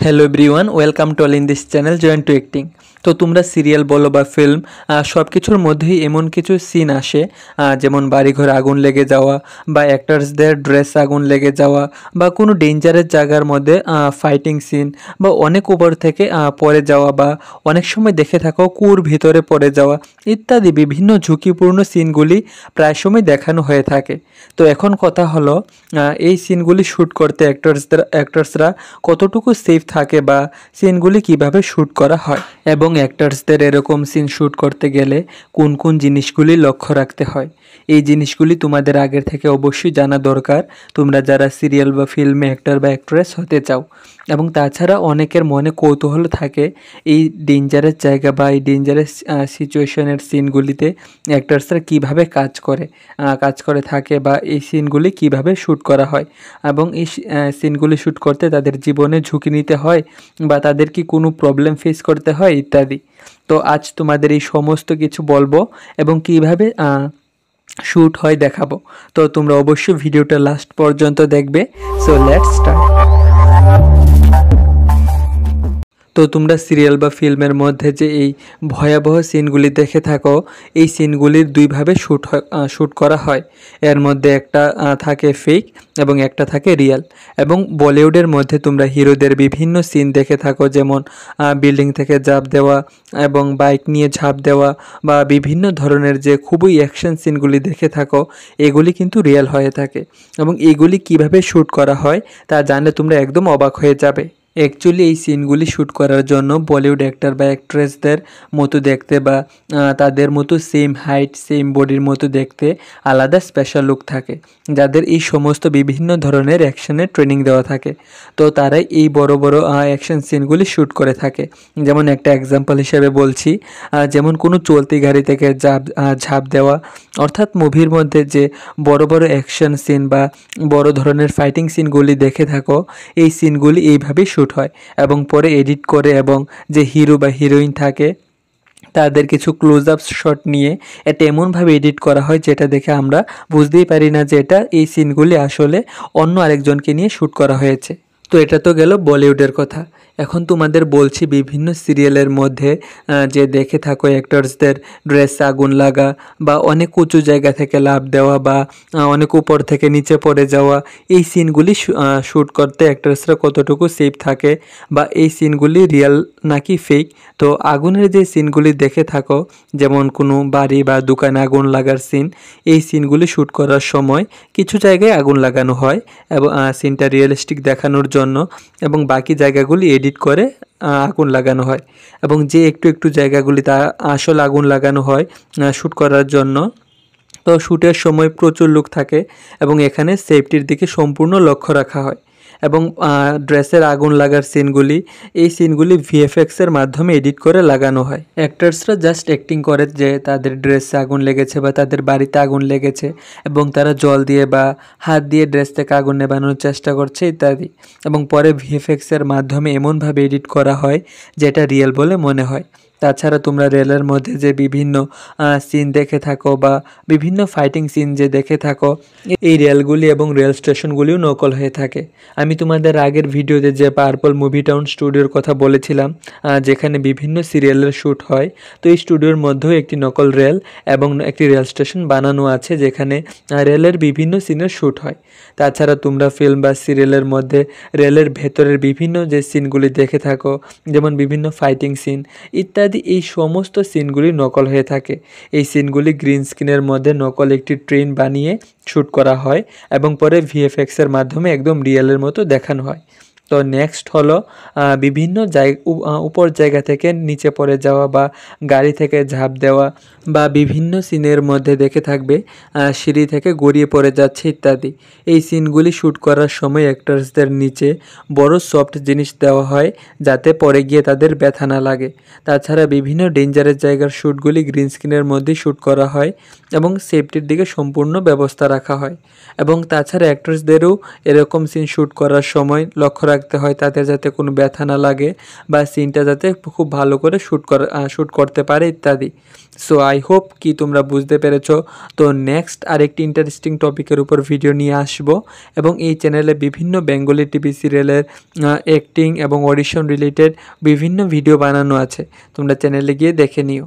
Hello everyone, welcome to all in this channel join to acting. তো তোমরা serial বলো বা ফিল্ম, সব কিছুর মধ্যেই এমন কিছু সিন আসে, যেমন বাড়িঘর আগুন লেগে যাওয়া বা অ্যাক্টার্সদের ড্রেস আগুন লেগে যাওয়া বা কোনো ডেঞ্জারের জায়গার মধ্যে ফাইটিং সিন বা অনেক উপর থেকে পড়ে যাওয়া বা অনেক সময় দেখে থাকো কুয়োর ভিতরে পড়ে যাওয়া ইত্যাদি বিভিন্ন ঝুঁকিপূর্ণ সিনগুলি প্রায় সময় দেখানো হয়ে থাকে। তো এখন কথা হলো, এই সিনগুলি শ্যুট করতে অ্যাক্টার্সরা কতটুকু সেফ থাকে বা সিনগুলি কিভাবে শ্যুট করা হয় এবং অ্যাক্টার্সদের এরকম সিন শ্যুট করতে গেলে কোন কোন জিনিসগুলি লক্ষ্য রাখতে হয়, এই জিনিসগুলি তোমাদের আগের থেকে অবশ্যই জানা দরকার তোমরা যারা সিরিয়াল বা ফিল্মে অ্যাক্টর বা অ্যাক্ট্রেস হতে চাও। এবং তাছাড়া অনেকের মনে কৌতূহল থাকে এই ডেঞ্জারাস জায়গা বা এই ডেঞ্জারাস সিচুয়েশনের সিনগুলিতে অ্যাক্টার্সরা কীভাবে কাজ করে থাকে বা এই সিনগুলি কিভাবে শ্যুট করা হয় এবং এই সিনগুলি শ্যুট করতে তাদের জীবনে ঝুঁকি নিতে হয় বা তাদের কি কোনো প্রবলেম ফেস করতে হয় ইত্যাদি। তো আজ তোমাদের এই সমস্ত কিছু বলবো এবং কিভাবে শ্যুট হয় দেখাবো। তো তোমরা অবশ্যই ভিডিওটা লাস্ট পর্যন্ত দেখবে। So let's start. তো তোমরা সিরিয়াল বা ফিল্মের মধ্যে যে এই ভয়াবহ সিনগুলি দেখে থাকো, এই সিনগুলির দুইভাবে শ্যুট করা হয়। এর মধ্যে একটা থাকে ফেক এবং একটা থাকে রিয়েল। এবং বলিউডের মধ্যে তোমরা হিরোদের বিভিন্ন সিন দেখে থাকো, যেমন বিল্ডিং থেকে ঝাঁপ দেওয়া এবং বাইক নিয়ে ঝাঁপ দেওয়া বা বিভিন্ন ধরনের যে খুবই অ্যাকশন সিনগুলি দেখে থাকো, এগুলি কিন্তু রিয়েল হয়ে থাকে। এবং এগুলি কিভাবে শ্যুট করা হয় তা জানলে তোমরা একদম অবাক হয়ে যাবে। অ্যাকচুয়ালি এই সিনগুলি শ্যুট করার জন্য বলিউড অ্যাক্টর বা অ্যাক্ট্রেসদের মতো দেখতে বা তাদের মতো সেম হাইট সেম বডির মতো দেখতে আলাদা স্পেশাল লুক থাকে, যাদের এই সমস্ত বিভিন্ন ধরনের অ্যাকশনের ট্রেনিং দেওয়া থাকে। তো তারাই এই বড় বড় অ্যাকশন সিনগুলি শ্যুট করে থাকে। যেমন একটা এক্সাম্পল হিসেবে বলছি, যেমন কোনো চলতি গাড়ি থেকে ঝাঁপ দেওয়া, অর্থাৎ মুভির মধ্যে যে বড় বড় অ্যাকশন সিন বা বড় ধরনের ফাইটিং সিনগুলি দেখে থাকো, এই সিনগুলি এইভাবেই শ্যুট হয় এবং পরে এডিট করে এবং যে হিরো বা হিরোইন থাকে তাদের কিছু ক্লোজ আপ শট নিয়ে এটা এমনভাবে এডিট করা হয় যেটা দেখে আমরা বুঝতেই পারি না যে এটা এই সিনগুলি আসলে অন্য আরেকজনকে নিয়ে শ্যুট করা হয়েছে। তো এটা তো গেল বলিউডের কথা। এখন তোমাদের বলছি বিভিন্ন সিরিয়ালের মধ্যে যে দেখে থাকো অ্যাক্টরসদের ড্রেস আগুন লাগা বা অনেক উঁচু জায়গা থেকে লাফ দেওয়া বা অনেক উপর থেকে নিচে পড়ে যাওয়া, এই সিনগুলি শ্যুট করতে অ্যাক্টরসরা কতটুকু সেফ থাকে বা এই সিনগুলি রিয়েল নাকি ফেক। তো আগুনের যে সিনগুলি দেখে থাকো, যেমন কোনো বাড়ি বা দোকানে আগুন লাগার সিন, এই সিনগুলি শ্যুট করার সময় কিছু জায়গায় আগুন লাগানো হয় এবং সিনটা রিয়েলিস্টিক দেখানোর জন্য, এবং বাকি জায়গাগুলি এডিট করে আগুন লাগানো হয়। এবং যে একটু একটু জায়গাগুলি তা আসল আগুন লাগানো হয় শ্যুট করার জন্য। তো শ্যুটের সময় প্রচুর লোক থাকে এবং এখানে সেফটির দিকে সম্পূর্ণ লক্ষ্য রাখা হয়। এবং ড্রেসের আগুন লাগার সিনগুলি, এই সিনগুলি ভিএফএক্সের মাধ্যমে এডিট করে লাগানো হয়। অ্যাক্টার্সরা জাস্ট অ্যাক্টিং করে যে তাদের ড্রেসে আগুন লেগেছে বা তাদের বাড়িতে আগুন লেগেছে এবং তারা জল দিয়ে বা হাত দিয়ে ড্রেস থেকে আগুন নেভানোর চেষ্টা করছে ইত্যাদি। এবং পরে ভিএফএক্সের মাধ্যমে এমনভাবে এডিট করা হয় যেটা রিয়েল বলে মনে হয়। তাছাড়া তোমরা রেলের মধ্যে যে বিভিন্ন সিন দেখে থাকো বা বিভিন্ন ফাইটিং সিন যে দেখে থাকো, এই রেলগুলি এবং রেল স্টেশনগুলিও নকল হয়ে থাকে। আমি তোমাদের আগের ভিডিওতে যে পার্পল মুভি টাউন স্টুডিওর কথা বলেছিলাম, যেখানে বিভিন্ন সিরিয়ালের শ্যুট হয়, তো এই স্টুডিওর মধ্যেও একটি নকল রেল এবং একটি রেল স্টেশন বানানো আছে যেখানে রেলের বিভিন্ন সিনের শ্যুট হয়। তাছাড়া তোমরা ফিল্ম বা সিরিয়ালের মধ্যে রেলের ভেতরের বিভিন্ন যে সিনগুলি দেখে থাকো, যেমন বিভিন্ন ফাইটিং সিন ইত্যাদি, এই সমস্ত সিনগুলি নকল হয়ে থাকে। এই সিনগুলি গ্রিন স্ক্রিনের মধ্যে নকল একটি ট্রেন বানিয়ে শ্যুট করা হয় এবং পরে ভিএফএক্সের মাধ্যমে একদম রিয়েলের মতো দেখানো হয়। তো নেক্সট হলো বিভিন্ন উপর জায়গা থেকে নিচে পড়ে যাওয়া বা গাড়ি থেকে ঝাঁপ দেওয়া বা বিভিন্ন সিনের মধ্যে দেখে থাকবে সিঁড়ি থেকে গড়িয়ে পড়ে যাচ্ছে ইত্যাদি। এই সিনগুলি শ্যুট করার সময় অ্যাক্টরসদের নিচে বড় সফট জিনিস দেওয়া হয় যাতে পড়ে গিয়ে তাদের ব্যথা না লাগে। তাছাড়া বিভিন্ন ডেঞ্জারের জায়গার শ্যুটগুলি গ্রিন স্ক্রিনের মধ্যেই শ্যুট করা হয় এবং সেফটির দিকে সম্পূর্ণ ব্যবস্থা রাখা হয়। এবং তাছাড়া অ্যাক্টরসদেরও এরকম সিন শ্যুট করার সময় লক্ষ্য রাখবে রাখতে হয় তাতে যাতে কোনো ব্যথা না লাগে বা সিনটা যাতে খুব ভালো করে শ্যুট করতে পারে ইত্যাদি। সো আই হোপ কি তোমরা বুঝতে পেরেছো। তো নেক্সট আরেকটি ইন্টারেস্টিং টপিকের উপর ভিডিও নিয়ে আসবো এবং এই চ্যানেলে বিভিন্ন বেঙ্গলি টিভি সিরিয়ালের অ্যাক্টিং এবং অডিশন রিলেটেড বিভিন্ন ভিডিও বানানো আছে, তোমরা চ্যানেলে গিয়ে দেখে নিও।